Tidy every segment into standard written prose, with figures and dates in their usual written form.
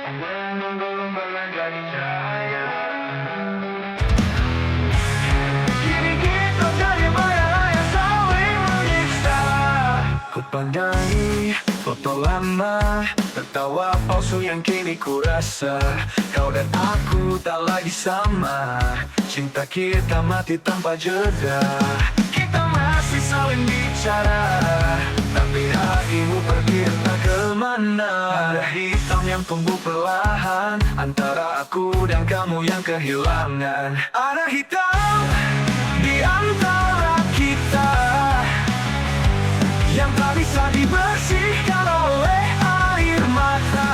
Belum pernah jadi cahaya. Kini kita jadi bayang yang saling menyiksa. Ku pandangi foto lama, tertawa palsu yang kini ku rasa. Kau dan aku tak lagi sama, cinta kita mati tanpa jeda. Kita masih saling bicara, tapi hatimu pergi entah kemana. Ada hitam yang tumbuh perlahan antara aku dan kamu yang kehilangan. Ada hitam di antara kita yang tak bisa dibersihkan oleh air mata.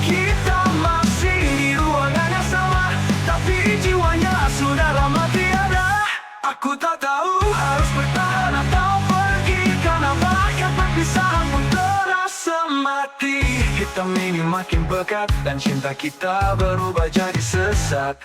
Kita masih di ruangan yang sama, tapi jiwanya sudah lama tiada. Aku tak tahu harus bertahan atau pergi, karena bahkan perpisahan pun terasa mati. Hitam ini makin pekat dan cinta kita berubah jadi sesat.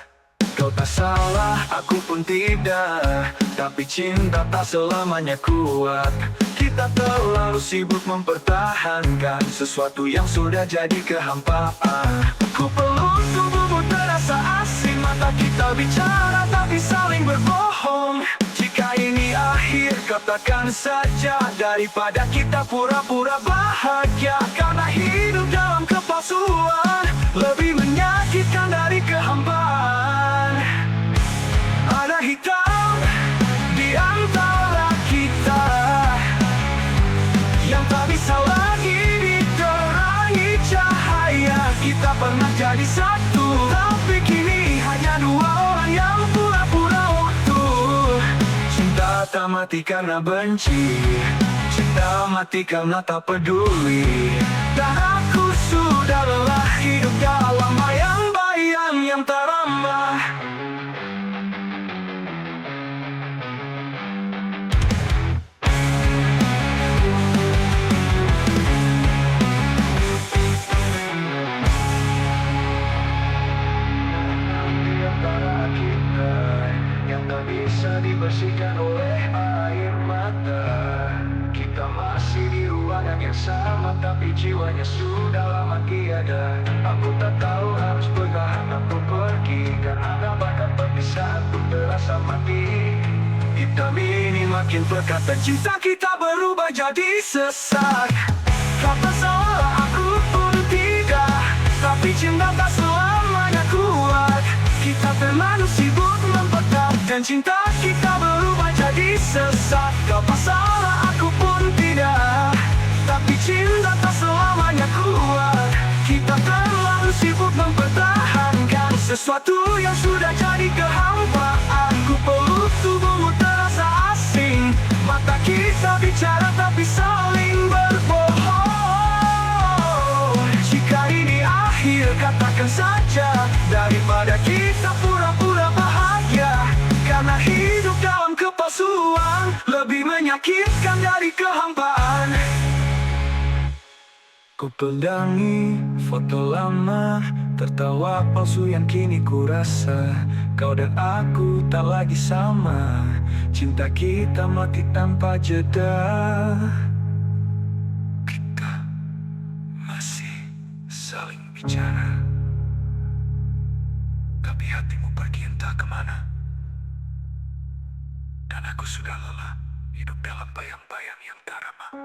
Kau tak salah, aku pun tidak, tapi cinta tak selamanya kuat. Kita terlalu sibuk mempertahankan sesuatu yang sudah jadi kehampaan. Ku peluk tubuhmu terasa asing, mata kita bicara tapi saling berbohong. Jika ini akhir, katakan saja, daripada kita pura-pura bahagia. Karena hidup dalam kepalsuan lebih menyakitkan dari kehampaan. Ada hitam di antara kita yang tak bisa lagi diterangi cahaya. Kita pernah jadi satu, tapi kini hanya dua orang yang pura-pura utuh. Cinta tak mati karena benci, cinta mati karena tak peduli. Dan aku sudah lelah hidup dalam bayang-bayang yang tak ramah. Yang tak bisa dibersihkan oleh air mata. Kita masih di ruangan yang sama, tapi jiwanya sudah lama tiada. Aku tak tahu harus bertahan atau pergi, karena bahkan perpisahan pun terasa mati. Hitam ini makin pekat dan cinta kita berubah jadi sesat. Kau tak salah, aku pun tidak, tapi cinta tak selamanya kuat. Kita terlalu sibuk memperkat dan cinta kita berubah jadi sesat. Kau tak salah, aku pun tidak, tapi cinta tak selamanya kuat. Kita terlalu sibuk mempertahankan sesuatu yang sudah jadi kehampaan. Ku peluk tubuhmu terasa asing, mata kita bicara tapi saling berbohong. Jika ini akhir, katakan saja, daripada kita pura-pura bahagia. Karena hidup dalam kepalsuan lebih menyakitkan dari kehampaan. Ku pedangi foto lama, tertawa palsu yang kini ku rasa. Kau dan aku tak lagi sama, cinta kita mati tanpa jeda. Kita masih saling bicara, tapi hatimu pergi entah kemana. Dan aku sudah lelah hidup dalam bayang-bayang yang tak ramah.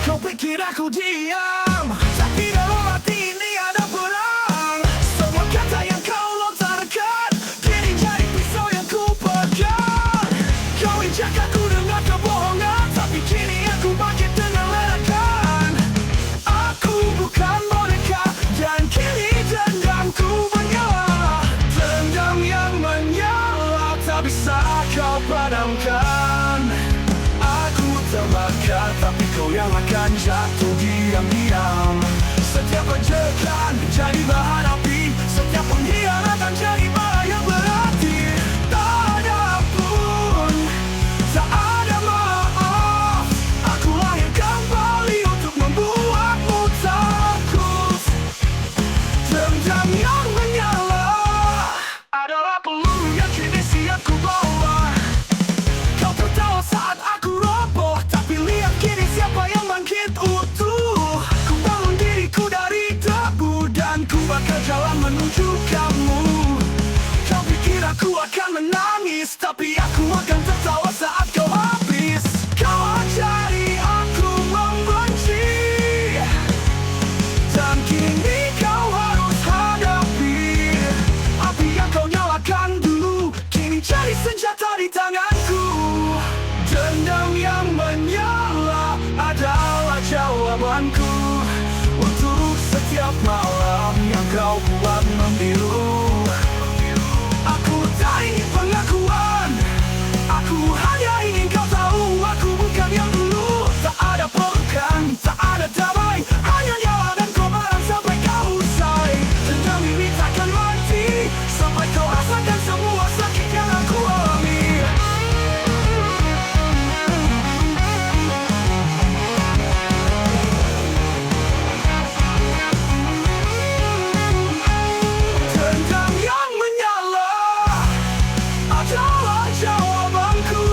Kau pikir aku diam, tapi dalam hati ini ada perang. Semua kata yang kau lontarkan kini jadi pisau yang ku pegang. Kau injak aku dengan kebohongan, tapi kini aku bangkit dengan ledakan. Aku bukan boneka dan kini dendamku menyala. Dendam yang menyala tak bisa kau padamkan. Aku terbakar, tapi kau yang akan jatuh diam-diam. Setiap ajakan jadi bahan api, setiap pengkhianatan jadi bara yang berarti. Tak ada pun, tak ada maaf. Aku lahir kembali untuk membuatmu takut. Dendam yang menyala adalah peluru yang kini siap ku bawa. Aku akan menangis, tapi aku akan tertawa saat kau habis. Kau ajari aku membenci, dan kini kau harus hadapi api yang kau nyalakan dulu, kini jadi senjata di tanganku. Dendam yang menyala adalah jawabanku untuk setiap malam yang kau buat membiru. Aku tak ingin pengakuan, aku hanya ingin kau tahu aku bukan yang dulu. Tak ada pelukan, tak ada damai, hanya nyawa dan kobaran sampai kau usai. Dendam ini takkan mati sampai kau rasakan semua sakit yang aku alami. Dendam yang menyala adalah jawabanku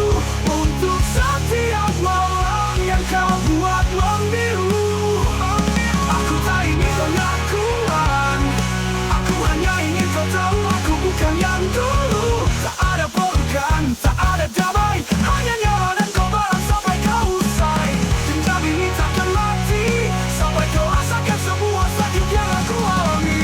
untuk setiap malam yang kau buat membiru. Aku tak ingin pengakuan, aku hanya ingin kau tahu aku bukan yang dulu. Tak ada pelukan, tak ada damai, hanya nyawa dan kobaran sampai kau usai. Dendam ini takkan mati sampai kau rasakan semua sakit yang aku alami.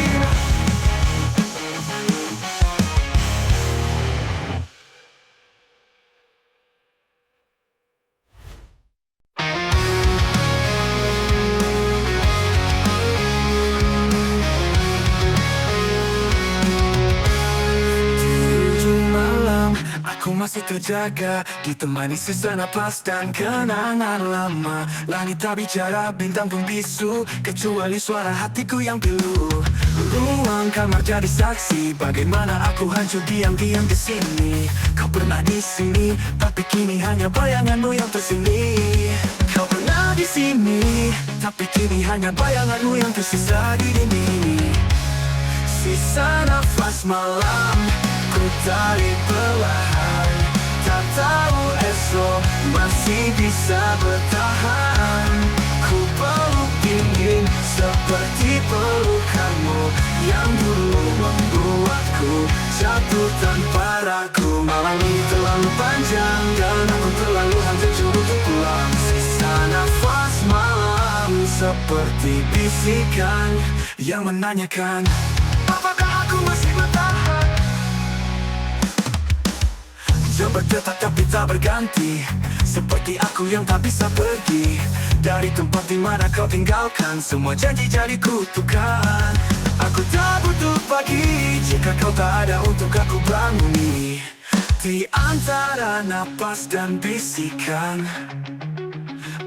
Aku masih terjaga, ditemani sisa napas dan kenangan lama. Langit tak bicara, bintang pun bisu, kecuali suara hatiku yang pilu. Ruang kamar jadi saksi, bagaimana aku hancur diam-diam di sini. Kau pernah di sini, tapi kini hanya bayanganmu yang tersini. Kau pernah di sini, tapi kini hanya bayanganmu yang tersisa di dinding. Sisa nafas malam, ku tarik perlahan. Tak tahu esok masih bisa bertahan. Ku peluk dingin seperti pelukanmu yang dulu membuatku jatuh tanpa ragu. Malam ini terlalu panjang dan aku terlalu hancur untuk pulang. Sisa nafas malam seperti bisikan yang menanyakan, apakah aku masih bertahan? Jam berdetak tapi tak berganti, seperti aku yang tak bisa pergi dari tempat di mana kau tinggalkan. Semua janji jadi kutukan. Aku tak butuh pagi jika kau tak ada untuk aku banguni. Di antara napas dan bisikan,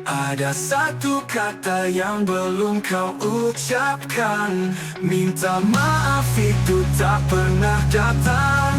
ada satu kata yang belum kau ucapkan. Minta maaf itu tak pernah datang,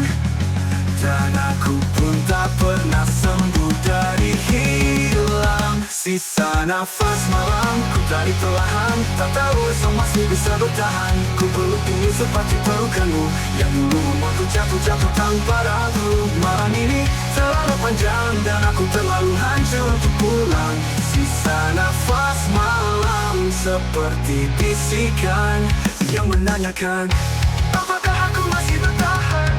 dan aku pun tak pernah sembuh dari hilang. Sisa nafas malam, ku tarik perlahan. Tak tahu esok masih bisa bertahan. Ku peluk dingin seperti pelukanmu yang dulu membuatku jatuh tanpa ragu. Malam ini terlalu panjang dan aku terlalu hancur untuk pulang. Sisa nafas malam seperti bisikan yang menanyakan, apakah aku masih bertahan?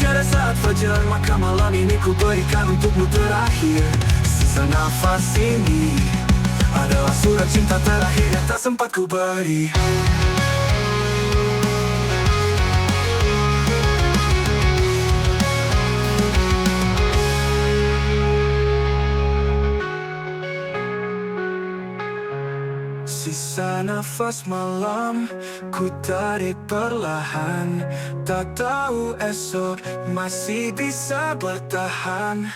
Tiada saat fajar, maka malam ini ku berikan untukmu terakhir. Sisa nafas ini adalah surat cinta terakhir yang tak sempat ku beri. Sisa nafas malam, ku tarik perlahan. Tak tahu esok masih bisa bertahan.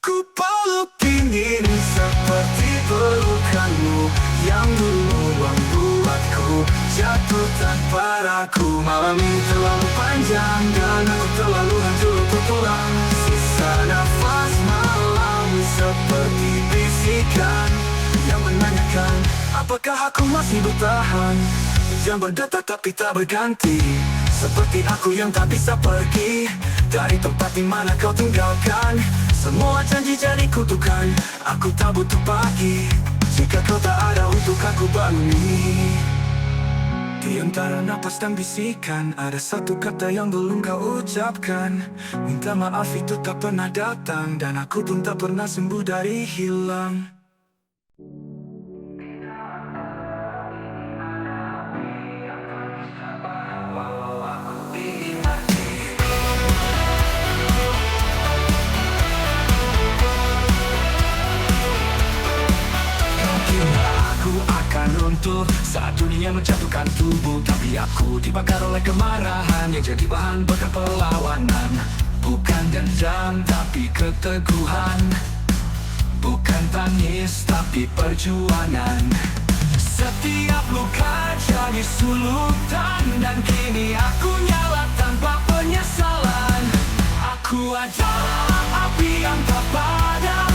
Ku peluk dingin seperti pelukanmu yang dulu membuatku jatuh tanpa ragu. Malam ini terlalu panjang dan aku terlalu hancur untuk pulang. Sisa nafas malam seperti bisikan yang menanyakan, apakah aku masih bertahan? Jam berdetak tapi tak berganti, Seperti aku yang tak bisa pergi dari tempat di mana kau tinggalkan. Semua janji jadi kutukan. Aku tak butuh pagi jika kau tak ada untuk aku bangun. Di antara napas dan bisikan, ada satu kata yang belum kau ucapkan. Minta maaf itu tak pernah datang, dan aku pun tak pernah sembuh dari hilang. Aku akan runtuh saat dunia menjatuhkan tubuh, tapi aku dibakar oleh kemarahan yang jadi bahan bakar perlawanan. Bukan dendam tapi keteguhan, bukan tangis tapi perjuangan. Setiap luka jadi sulutan, dan kini aku nyala tanpa penyesalan. Aku adalah api yang tak padam,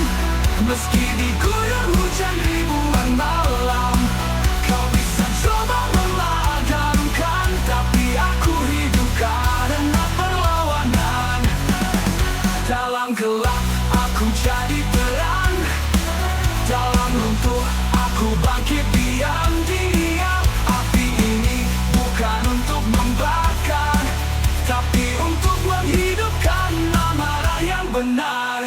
meski diguyur hujan ribuan malam. Kau bisa coba memadamkan, tapi aku hidup karena perlawanan. Dalam gelap aku jadi terang, dalam runtuh aku bangkit diam-diam. Api ini bukan untuk membakar, tapi untuk menghidupkan amarah yang benar.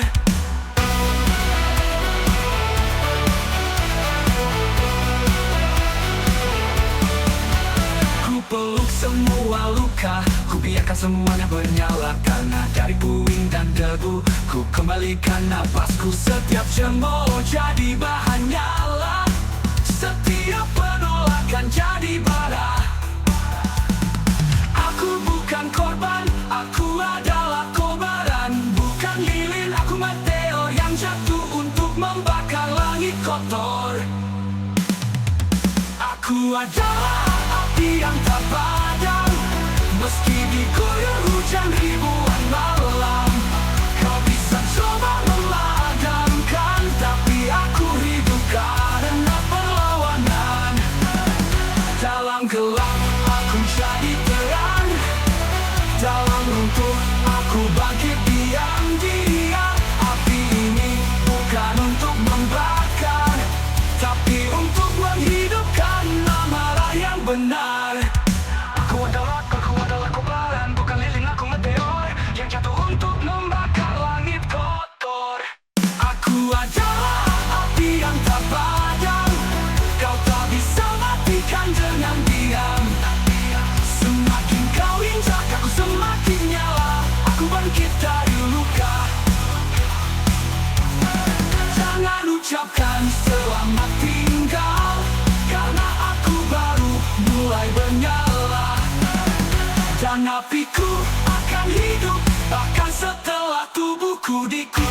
Peluk semua luka, ku biarkan semuanya bernyala. Karena dari puing dan debu, ku kembalikan napasku. Setiap cemooh jadi bahan nyala, setiap penolakan jadi bara. Aku bukan korban, aku adalah kobaran. Bukan lilin, aku meteor yang jatuh untuk membakar langit kotor. Aku adalah api yang tak padam, meski diguyur hujan ribuan malam. Kau bisa coba memadamkan, tapi aku hidup karena perlawanan. Dalam gelap aku jadi terang, dalam runtuh aku bangkit diam-diam. Api ini bukan untuk membakar, tapi untuk menghidupkan amarah yang benar. Aku adalah kobaran, bukan lilin, aku meteor yang jatuh untuk membakar langit kotor. Aku adalah api yang tak padam, kau tak bisa matikan dengan diam. Semakin kau injak aku semakin nyala, aku bangkit dari luka. Jangan ucapkan selamat tinggal, karena aku baru mulai bernyala. Dan apiku akan hidup bahkan setelah tubuhku dikubur.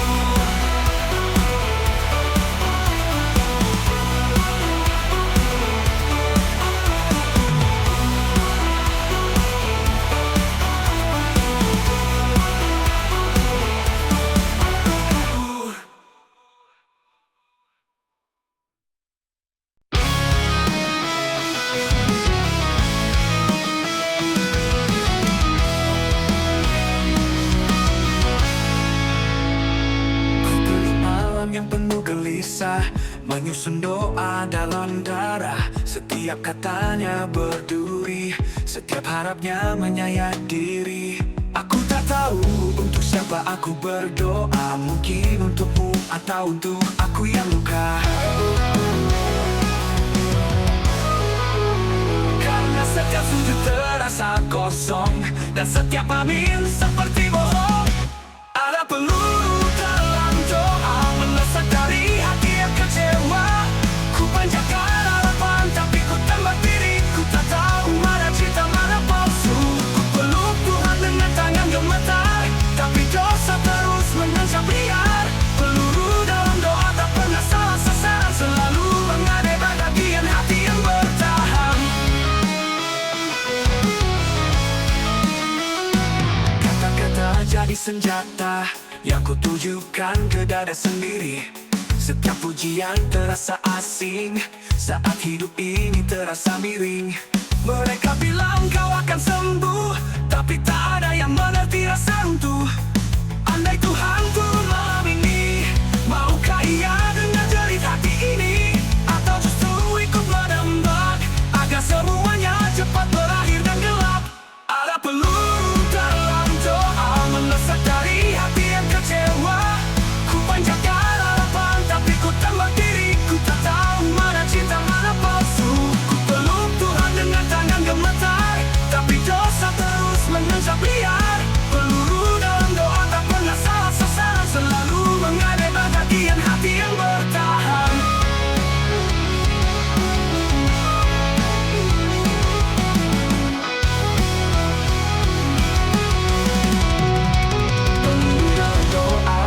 Yang penuh gelisah, menyusun doa dalam darah. Setiap katanya berduri, setiap harapnya menyayat diri. Aku tak tahu untuk siapa aku berdoa, mungkin untukmu atau untuk aku yang luka. Karena setiap sudut terasa kosong, dan setiap amin seperti bohong. Ada peluru dalam doa melesat dari hati yang kecewa. Ku panjatkan harapan tapi ku tembak diri. Ku tak tahu mana cinta mana palsu. Ku peluk Tuhan dengan tangan gemetar, tapi dosa terus menancap liar. Peluru dalam doa tak pernah salah sasaran, selalu mengadai bagian hati yang bertahan. Kata-kata jadi senjata yang kutujukan ke dada sendiri. Setiap pujian terasa asing saat hidup ini terasa miring. Mereka bilang kau akan sembuh, tapi tak ada yang mengerti rasa runtuh. Andai Tuhan turun malam ini, maukah Ia dengar jerit hati ini? Atau justru ikut menembak agar semuanya cepat berakhir dan gelap? Ada peluru dalam doa melesat dari hati yang kecewa. Ku panjatkan harapan tapi ku tembak diriku, tak tahu mana cinta mana palsu. Ku peluk Tuhan dengan tangan gemetar, tapi dosa terus mengejar liar. Peluru dalam doa tak pernah salah sasaran, selalu mengadai bagian hati yang bertahan. Peluru dalam doa,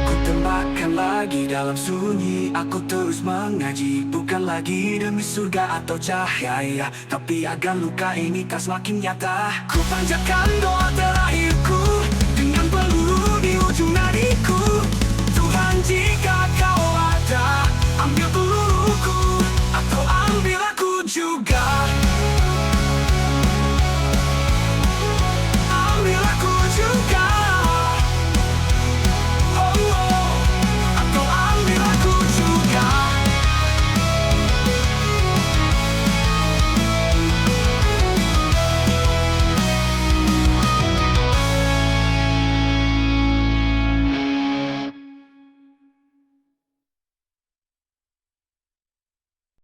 ku tembakkan lagi dalam sunyi. Aku terus mengaji, bukan lagi demi surga atau cahaya, tapi agar luka ini tak semakin nyata. Ku panjatkan doa terakhirku dengan peluru di ujung nada.